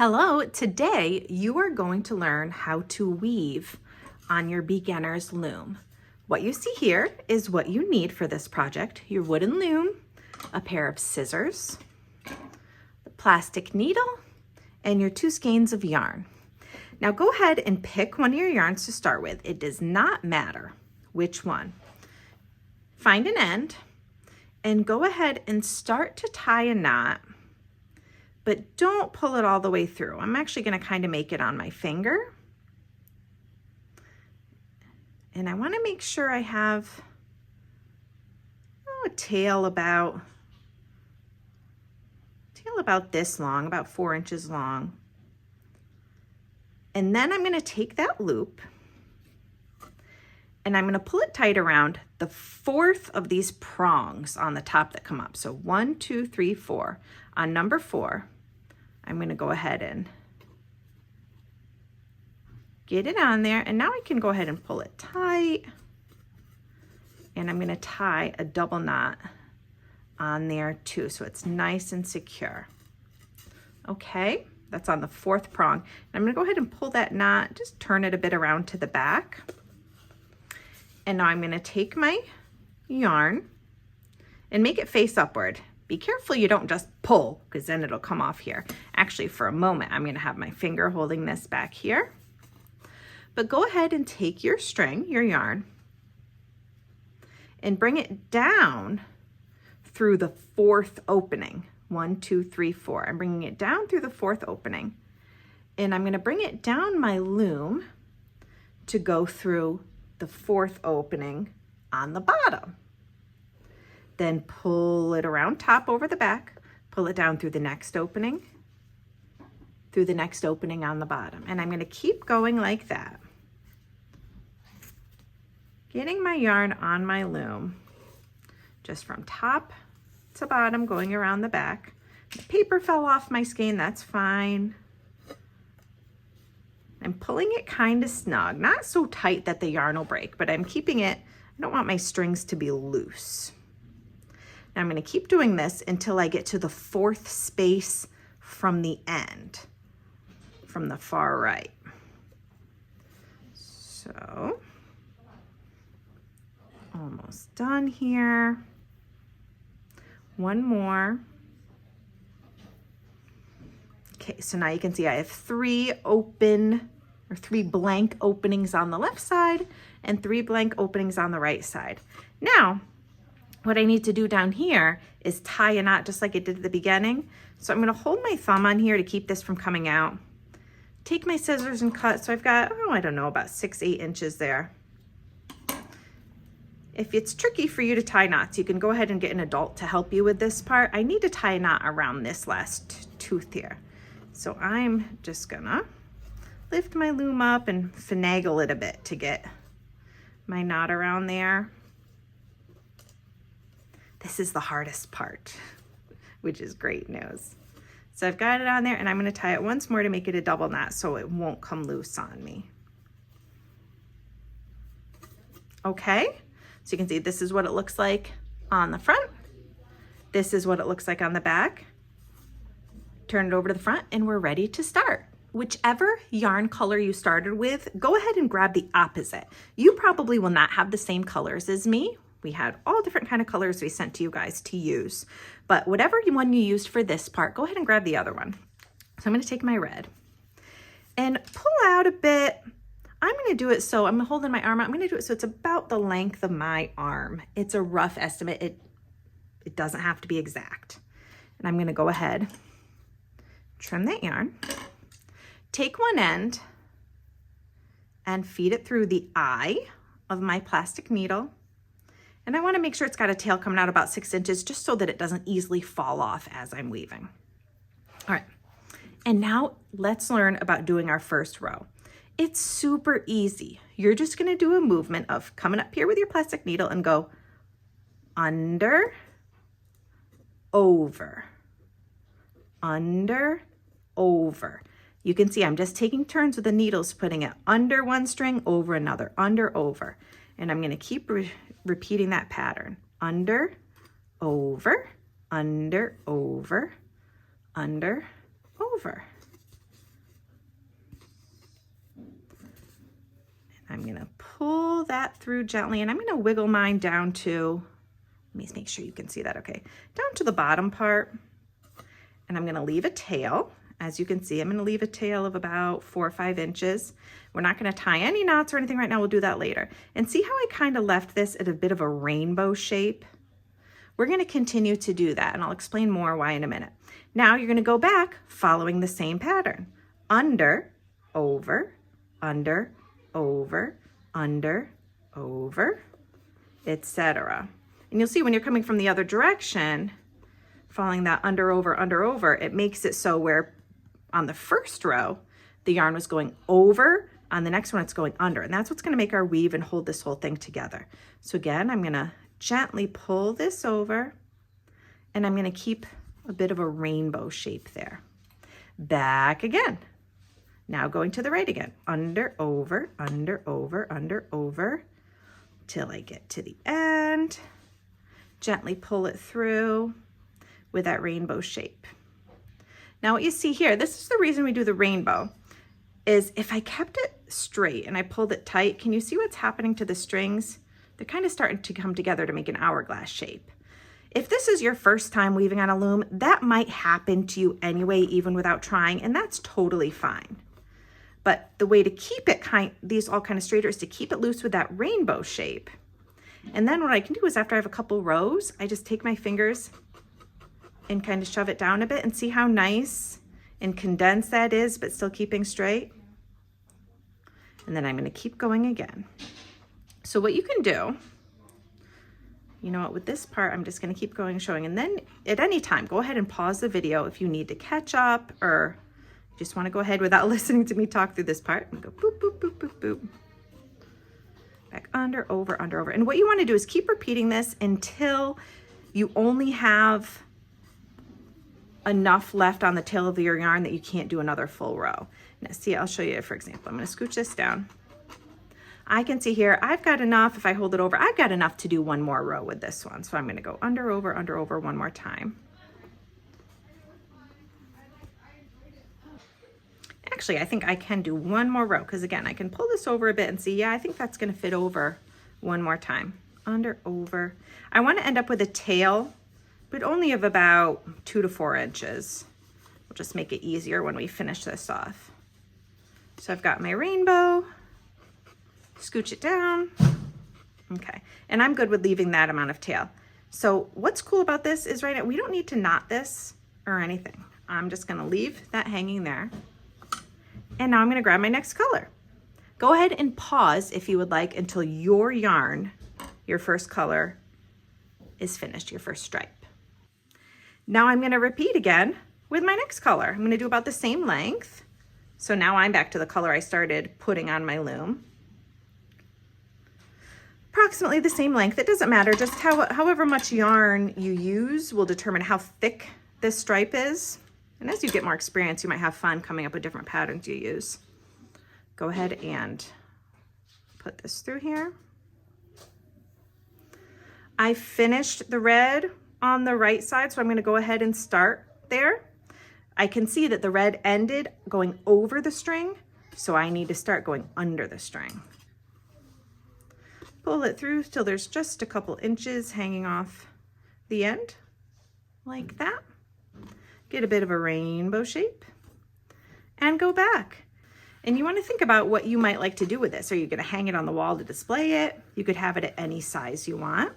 Hello, today you are going to learn how to weave on your beginner's loom. What you see here is what you need for this project: your wooden loom, a pair of scissors, the plastic needle, and your 2 skeins of yarn. Now go ahead and pick one of your yarns to start with. It does not matter which one. Find an end and go ahead and start to tie a knot, but don't pull it all the way through. I'm actually going to kind of make it on my finger. And I want to make sure I have a tail about this long, about 4 inches long. And then I'm going to take that loop and I'm going to pull it tight around the 4th of these prongs on the top that come up. So 1, 2, 3, 4. On number 4, I'm going to go ahead and get it on there. And now I can go ahead and pull it tight. And I'm going to tie a double knot on there too, so it's nice and secure. Okay, that's on the 4th prong. And I'm going to go ahead and pull that knot, just turn it a bit around to the back. And now I'm going to take my yarn and make it face upward. Be careful you don't just pull, because then it'll come off here. Actually, for a moment, I'm going to have my finger holding this back here. But go ahead and take your string, your yarn, and bring it down through the 4th opening. 1, 2, 3, 4. I'm bringing it down through the 4th opening. And I'm going to bring it down my loom to go through the 4th opening on the bottom. Then pull it around top over the back, pull it down through the next opening, on the bottom. And I'm going to keep going like that. Getting my yarn on my loom, just from top to bottom, going around the back. The paper fell off my skein, that's fine. I'm pulling it kind of snug, not so tight that the yarn will break, but I'm keeping it, I don't want my strings to be loose. Now I'm going to keep doing this until I get to the 4th space from the end, from the far right. So, almost done here. One more. Okay, so now you can see I have 3 blank openings on the left side and 3 blank openings on the right side. Now, what I need to do down here is tie a knot just like I did at the beginning. So I'm going to hold my thumb on here to keep this from coming out. Take my scissors and cut. So I've got, about 6-8 inches there. If it's tricky for you to tie knots, you can go ahead and get an adult to help you with this part. I need to tie a knot around this last tooth here. So I'm just gonna lift my loom up and finagle it a bit to get my knot around there. This is the hardest part, which is great news. So I've got it on there and I'm gonna tie it once more to make it a double knot so it won't come loose on me. Okay, so you can see this is what it looks like on the front. This is what it looks like on the back. Turn it over to the front and we're ready to start. Whichever yarn color you started with, go ahead and grab the opposite. You probably will not have the same colors as me. We had all different kind of colors we sent to you guys to use. But whatever one you used for this part, go ahead and grab the other one. So I'm going to take my red and pull out a bit. I'm going to do it so I'm holding my arm out. I'm going to do it so it's about the length of my arm. It's a rough estimate. It doesn't have to be exact. And I'm going to go ahead, trim that yarn, take one end and feed it through the eye of my plastic needle. And I want to make sure it's got a tail coming out about 6 inches just so that it doesn't easily fall off as I'm weaving. All right, and now let's learn about doing our first row. It's super easy. You're just going to do a movement of coming up here with your plastic needle and go under, over, under, over. You can see I'm just taking turns with the needles, putting it under one string, over another, under, over. And I'm going to keep repeating that pattern. Under, over, under, over, under, over. I'm gonna pull that through gently, and I'm gonna wiggle mine down to, let me make sure you can see that okay, down to the bottom part. And I'm gonna leave a tail. As you can see, I'm gonna leave a tail of about 4 or 5 inches. We're not gonna tie any knots or anything right now, we'll do that later. And see how I kind of left this at a bit of a rainbow shape? We're gonna continue to do that, and I'll explain more why in a minute. Now you're gonna go back following the same pattern. Under, over, under, over, under, over, etc. And you'll see when you're coming from the other direction, following that under, over, it makes it so where on the first row, the yarn was going over, on the next one it's going under, and that's what's gonna make our weave and hold this whole thing together. So again, I'm gonna gently pull this over, and I'm gonna keep a bit of a rainbow shape there. Back again. Now going to the right again. Under, over, under, over, till I get to the end. Gently pull it through with that rainbow shape. Now what you see here, this is the reason we do the rainbow, is if I kept it straight and I pulled it tight, can you see what's happening to the strings? They're kind of starting to come together to make an hourglass shape. If this is your first time weaving on a loom, that might happen to you anyway, even without trying, and that's totally fine. But the way to keep it these all kind of straighter is to keep it loose with that rainbow shape. And then what I can do is after I have a couple rows, I just take my fingers and kind of shove it down a bit and see how nice and condensed that is, but still keeping straight. And then I'm gonna keep going again. So what you can do, you know what, with this part, I'm just gonna keep going and showing, and then at any time, go ahead and pause the video if you need to catch up or just wanna go ahead without listening to me talk through this part. I'm gonna go boop, boop, boop, boop, boop. Back under, over, under, over. And what you wanna do is keep repeating this until you only have enough left on the tail of your yarn that you can't do another full row. Now see, I'll show you, for example, I'm gonna scooch this down. I can see here, I've got enough, if I hold it over, I've got enough to do one more row with this one. So I'm gonna go under, over one more time. Actually, I think I can do one more row, because again, I can pull this over a bit and see, yeah, I think that's gonna fit over one more time. Under, over. I wanna end up with a tail, but only of about 2 to 4 inches. We'll just make it easier when we finish this off. So I've got my rainbow, scooch it down. Okay, and I'm good with leaving that amount of tail. So what's cool about this is right now, we don't need to knot this or anything. I'm just gonna leave that hanging there. And now I'm gonna grab my next color. Go ahead and pause if you would like until your yarn, your first color, is finished, your first stripe. Now I'm gonna repeat again with my next color. I'm gonna do about the same length. So now I'm back to the color I started putting on my loom. Approximately the same length, it doesn't matter, just however much yarn you use will determine how thick this stripe is. And as you get more experience, you might have fun coming up with different patterns you use. Go ahead and put this through here. I finished the red on the right side, so I'm gonna go ahead and start there. I can see that the red ended going over the string, so I need to start going under the string. Pull it through till there's just a couple inches hanging off the end, like that. Get a bit of a rainbow shape, and go back. And you wanna think about what you might like to do with this. Are you gonna hang it on the wall to display it? You could have it at any size you want.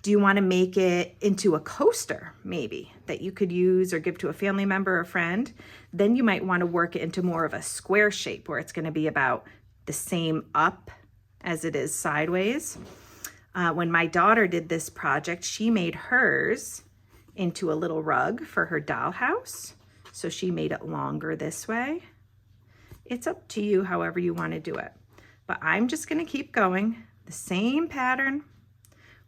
Do you want to make it into a coaster, maybe, that you could use or give to a family member or friend? Then you might want to work it into more of a square shape where it's going to be about the same up as it is sideways. When my daughter did this project, she made hers into a little rug for her dollhouse. So she made it longer this way. It's up to you however you want to do it. But I'm just going to keep going, the same pattern.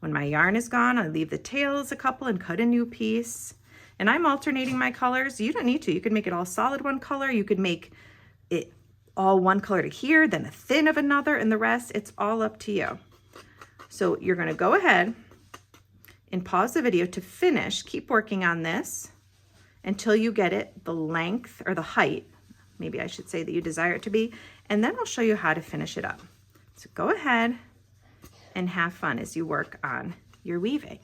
When my yarn is gone, I leave the tails a couple and cut a new piece. And I'm alternating my colors. You don't need to. You could make it all solid one color. You could make it all one color to here, then a thin of another, and the rest, it's all up to you. So you're gonna go ahead and pause the video to finish. Keep working on this until you get it the length or the height, maybe I should say, that you desire it to be. And then I'll show you how to finish it up. So go ahead and have fun as you work on your weaving.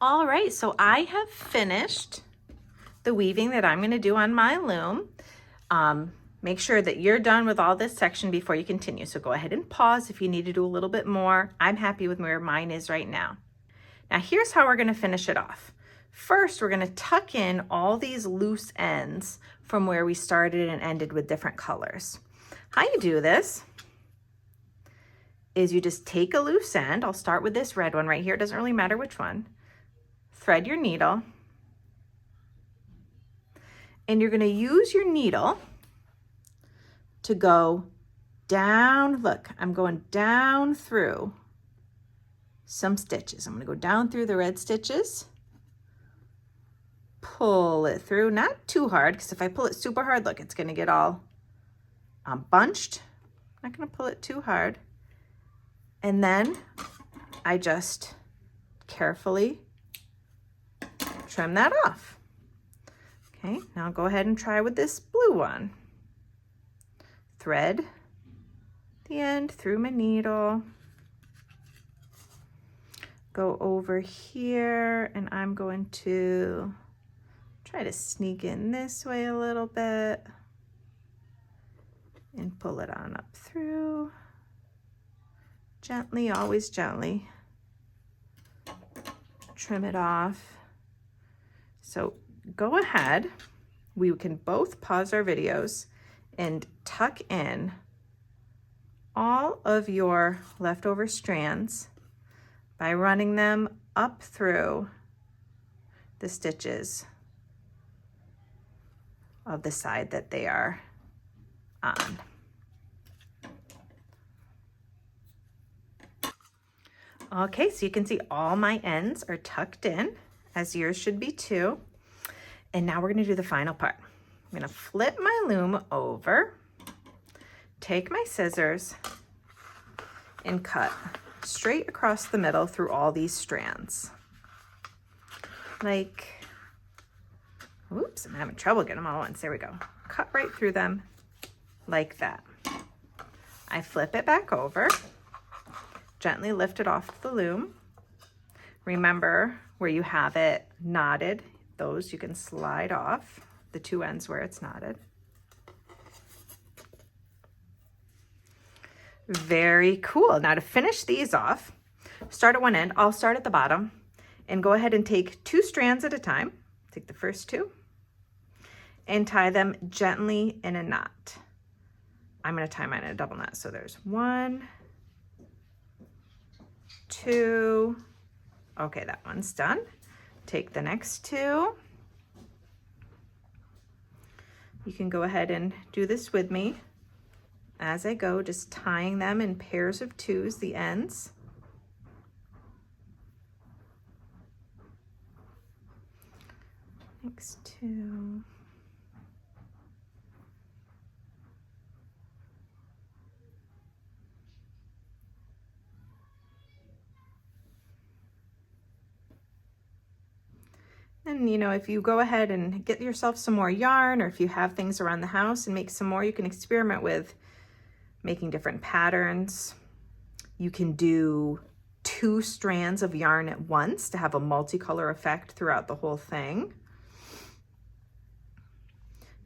All right, so I have finished the weaving that I'm going to do on my loom. Make sure that you're done with all this section before you continue. So go ahead and pause if you need to do a little bit more. I'm happy with where mine is right now. Now here's how we're going to finish it off. First, we're going to tuck in all these loose ends from where we started and ended with different colors. How you do this is you just take a loose end. I'll start with this red one right here. It doesn't really matter which one. Thread your needle. And you're going to use your needle to go down. Look, I'm going down through some stitches. I'm going to go down through the red stitches. Pull it through, not too hard, because if I pull it super hard, look, it's going to get all bunched. I'm not going to pull it too hard. And then I just carefully trim that off. Okay, now I'll go ahead and try with this blue one. Thread the end through my needle. Go over here, and I'm going to try to sneak in this way a little bit and pull it on up through. Gently, always gently. Trim it off. So go ahead. We can both pause our videos and tuck in all of your leftover strands by running them up through the stitches of the side that they are on. Okay, so you can see all my ends are tucked in, as yours should be too. And now we're gonna do the final part. I'm gonna flip my loom over, take my scissors, and cut straight across the middle through all these strands. Like, oops, I'm having trouble getting them all at once. There we go. Cut right through them like that. I flip it back over, gently lift it off the loom. Remember where you have it knotted, those you can slide off, the two ends where it's knotted. Very cool. Now to finish these off, start at one end. I'll start at the bottom and go ahead and take 2 strands at a time. Take the first 2 and tie them gently in a knot. I'm going to tie mine in a double knot. So there's 1, 2. Okay, that one's done. Take the next 2. You can go ahead and do this with me as I go, just tying them in pairs of 2s, the ends. Next 2. And you know, if you go ahead and get yourself some more yarn, or if you have things around the house and make some more, you can experiment with making different patterns. You can do 2 strands of yarn at once to have a multicolor effect throughout the whole thing.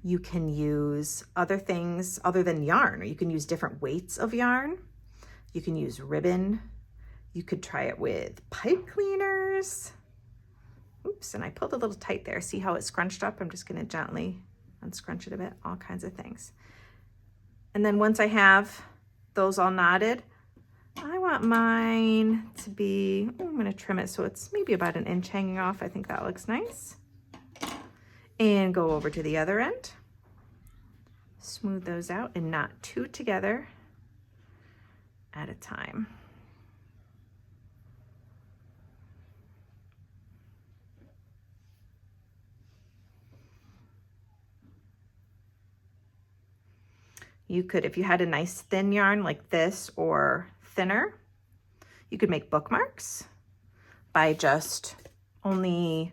You can use other things other than yarn, or you can use different weights of yarn. You can use ribbon. You could try it with pipe cleaners. Oops, and I pulled a little tight there. See how it's scrunched up? I'm just gonna gently unscrunch it a bit, all kinds of things. And then once I have those all knotted, I want mine to be, I'm gonna trim it so it's maybe about 1 inch hanging off. I think that looks nice. And go over to the other end. Smooth those out and knot 2 together at a time. You could, if you had a nice thin yarn like this or thinner, you could make bookmarks by just only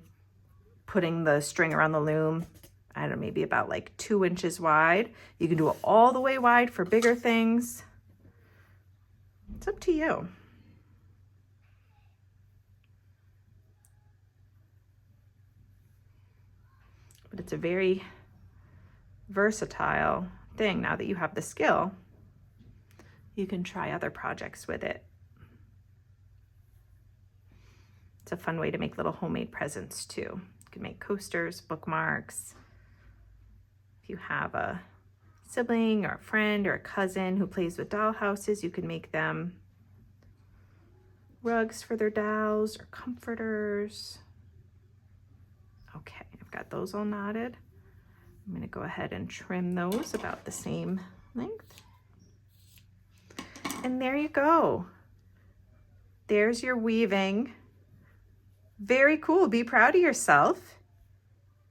putting the string around the loom, I don't know, maybe about like 2 inches wide. You can do it all the way wide for bigger things. It's up to you. But it's a very versatile thing. Now that you have the skill, you can try other projects with it. It's a fun way to make little homemade presents too. You can make coasters, bookmarks. If you have a sibling or a friend or a cousin who plays with doll houses, you can make them rugs for their dolls or comforters. Okay, I've got those all knotted. I'm going to go ahead and trim those about the same length. And there you go. There's your weaving. Very cool. Be proud of yourself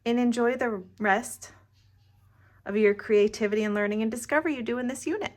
and enjoy the rest of your creativity and learning and discovery you do in this unit.